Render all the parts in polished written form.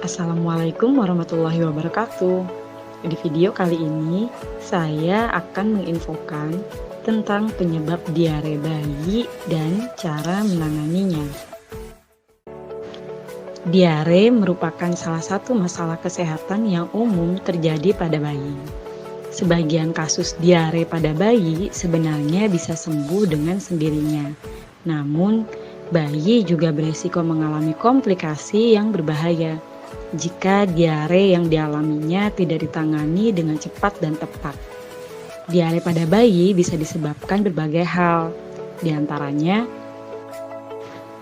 Assalamualaikum warahmatullahi wabarakatuh. Di video kali ini, saya akan menginfokan tentang penyebab diare bayi dan cara menanganinya. Diare merupakan salah satu masalah kesehatan yang umum terjadi pada bayi. Sebagian kasus diare pada bayi sebenarnya bisa sembuh dengan sendirinya. Namun, bayi juga beresiko mengalami komplikasi yang berbahaya jika diare yang dialaminya tidak ditangani dengan cepat dan tepat. Diare pada bayi bisa disebabkan berbagai hal, diantaranya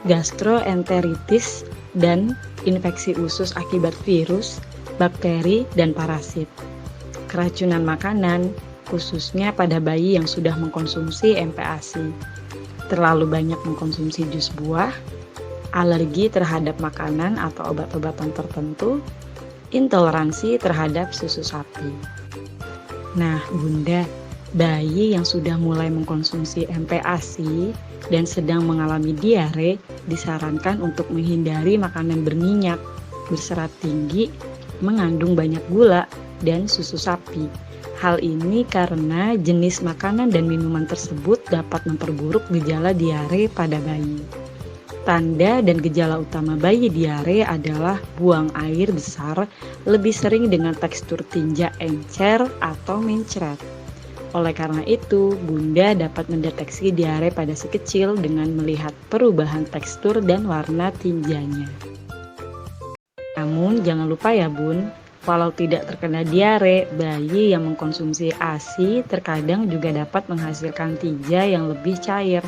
gastroenteritis dan infeksi usus akibat virus, bakteri, dan parasit. Keracunan makanan, khususnya pada bayi yang sudah mengkonsumsi MPASI. Terlalu banyak mengkonsumsi jus buah, alergi terhadap makanan atau obat-obatan tertentu, intoleransi terhadap susu sapi. Nah, Bunda, bayi yang sudah mulai mengkonsumsi MPASI dan sedang mengalami diare disarankan untuk menghindari makanan berminyak, berserat tinggi, mengandung banyak gula, dan susu sapi. Hal ini karena jenis makanan dan minuman tersebut dapat memperburuk gejala diare pada bayi. Tanda dan gejala utama bayi diare adalah buang air besar, lebih sering dengan tekstur tinja encer atau mencret. Oleh karena itu, Bunda dapat mendeteksi diare pada si kecil dengan melihat perubahan tekstur dan warna tinjanya. Namun jangan lupa ya Bun, walau tidak terkena diare, bayi yang mengkonsumsi ASI terkadang juga dapat menghasilkan tinja yang lebih cair.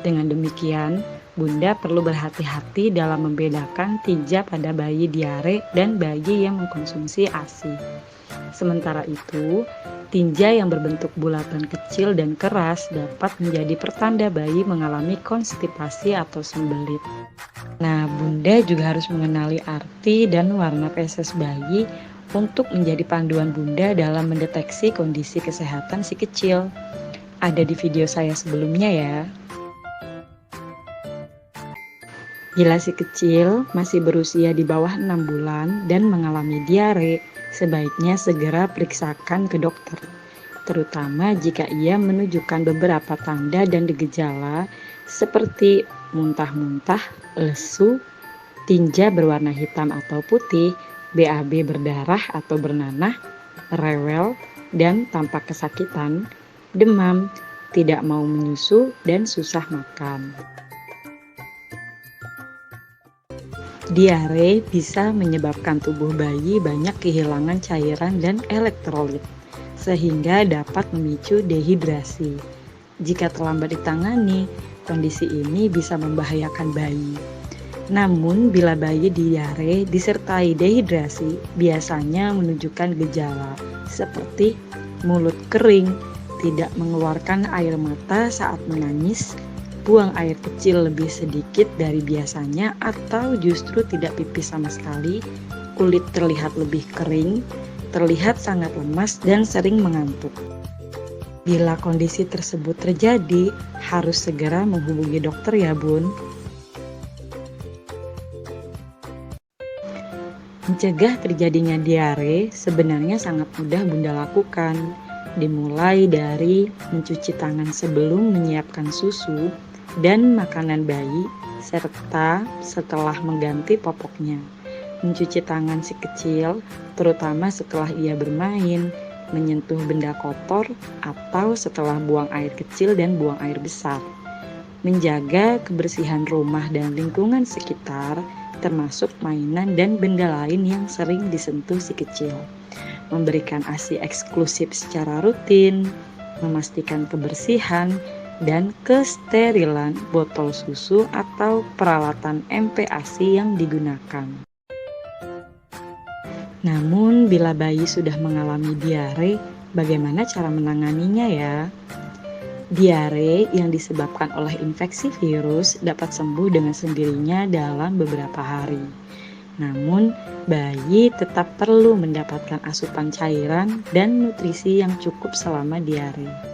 Dengan demikian, Bunda perlu berhati-hati dalam membedakan tinja pada bayi diare dan bayi yang mengkonsumsi ASI. Sementara itu, tinja yang berbentuk bulatan kecil dan keras dapat menjadi pertanda bayi mengalami konstipasi atau sembelit. Nah, Bunda juga harus mengenali arti dan warna feses bayi untuk menjadi panduan Bunda dalam mendeteksi kondisi kesehatan si kecil. Ada di video saya sebelumnya ya. Bila si kecil masih berusia di bawah 6 bulan dan mengalami diare, sebaiknya segera periksakan ke dokter. Terutama jika ia menunjukkan beberapa tanda dan gejala seperti muntah-muntah, lesu, tinja berwarna hitam atau putih, BAB berdarah atau bernanah, rewel, dan tampak kesakitan, demam, tidak mau menyusu, dan susah makan. Diare bisa menyebabkan tubuh bayi banyak kehilangan cairan dan elektrolit, sehingga dapat memicu dehidrasi. Jika terlambat ditangani, kondisi ini bisa membahayakan bayi. Namun, bila bayi diare disertai dehidrasi, biasanya menunjukkan gejala seperti mulut kering, tidak mengeluarkan air mata saat menangis, buang air kecil lebih sedikit dari biasanya atau justru tidak pipis sama sekali, kulit terlihat lebih kering, terlihat sangat lemas dan sering mengantuk. Bila kondisi tersebut terjadi, harus segera menghubungi dokter ya Bun. Mencegah terjadinya diare sebenarnya sangat mudah Bunda lakukan. Dimulai dari mencuci tangan sebelum menyiapkan susu dan makanan bayi, serta setelah mengganti popoknya. Mencuci tangan si kecil, terutama setelah ia bermain, menyentuh benda kotor, atau setelah buang air kecil dan buang air besar. Menjaga kebersihan rumah dan lingkungan sekitar, termasuk mainan dan benda lain yang sering disentuh si kecil. Memberikan ASI eksklusif secara rutin, memastikan kebersihan dan kesterilan botol susu atau peralatan MPASI yang digunakan. Namun, bila bayi sudah mengalami diare, bagaimana cara menanganinya ya? Diare yang disebabkan oleh infeksi virus dapat sembuh dengan sendirinya dalam beberapa hari. Namun, bayi tetap perlu mendapatkan asupan cairan dan nutrisi yang cukup selama diare.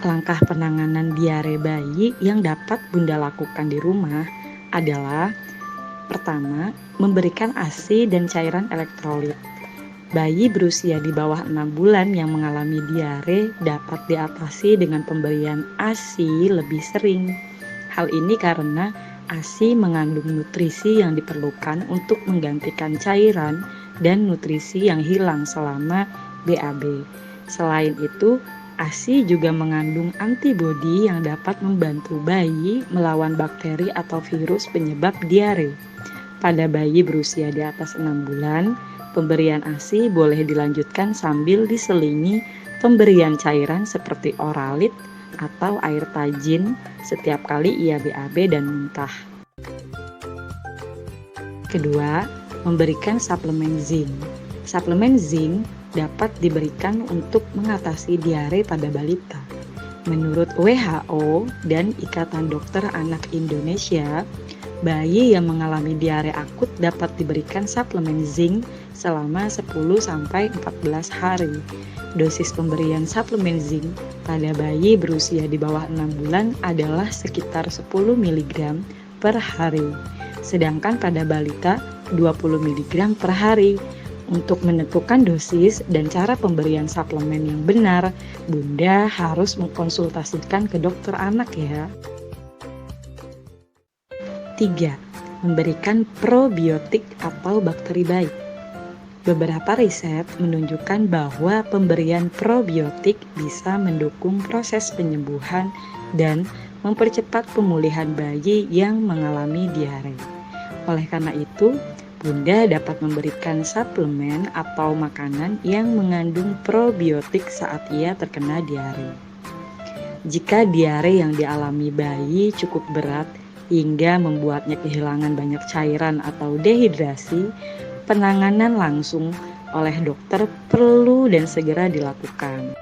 Langkah penanganan diare bayi yang dapat Bunda lakukan di rumah adalah Pertama, memberikan ASI dan cairan elektrolit. Bayi berusia di bawah 6 bulan yang mengalami diare dapat diatasi dengan pemberian ASI lebih sering. Hal ini karena ASI mengandung nutrisi yang diperlukan untuk menggantikan cairan dan nutrisi yang hilang selama BAB. Selain itu, ASI juga mengandung antibodi yang dapat membantu bayi melawan bakteri atau virus penyebab diare. Pada bayi berusia di atas 6 bulan, pemberian ASI boleh dilanjutkan sambil diselingi pemberian cairan seperti oralit atau air tajin setiap kali ia BAB dan muntah. Kedua, memberikan suplemen zinc. Suplemen zinc dapat diberikan untuk mengatasi diare pada balita. Menurut WHO dan Ikatan Dokter Anak Indonesia, bayi yang mengalami diare akut dapat diberikan suplemen zinc selama 10-14 hari. Dosis pemberian suplemen zinc pada bayi berusia di bawah 6 bulan adalah sekitar 10 mg per hari, sedangkan pada balita 20 mg per hari. Untuk menentukan dosis dan cara pemberian suplemen yang benar, Bunda harus mengkonsultasikan ke dokter anak ya. 3. Memberikan probiotik atau bakteri baik. Beberapa riset menunjukkan bahwa pemberian probiotik bisa mendukung proses penyembuhan dan mempercepat pemulihan bayi yang mengalami diare. Oleh karena itu, Bunda dapat memberikan suplemen atau makanan yang mengandung probiotik saat ia terkena diare. Jika diare yang dialami bayi cukup berat hingga membuatnya kehilangan banyak cairan atau dehidrasi, penanganan langsung oleh dokter perlu dan segera dilakukan.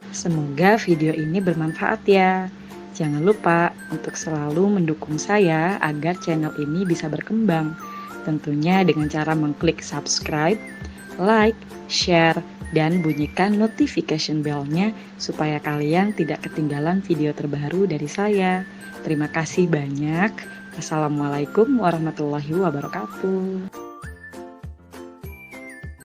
Semoga video ini bermanfaat ya. Jangan lupa untuk selalu mendukung saya agar channel ini bisa berkembang. Tentunya dengan cara mengklik subscribe, like, share, dan bunyikan notification bell-nya supaya kalian tidak ketinggalan video terbaru dari saya. Terima kasih banyak. Assalamualaikum warahmatullahi wabarakatuh.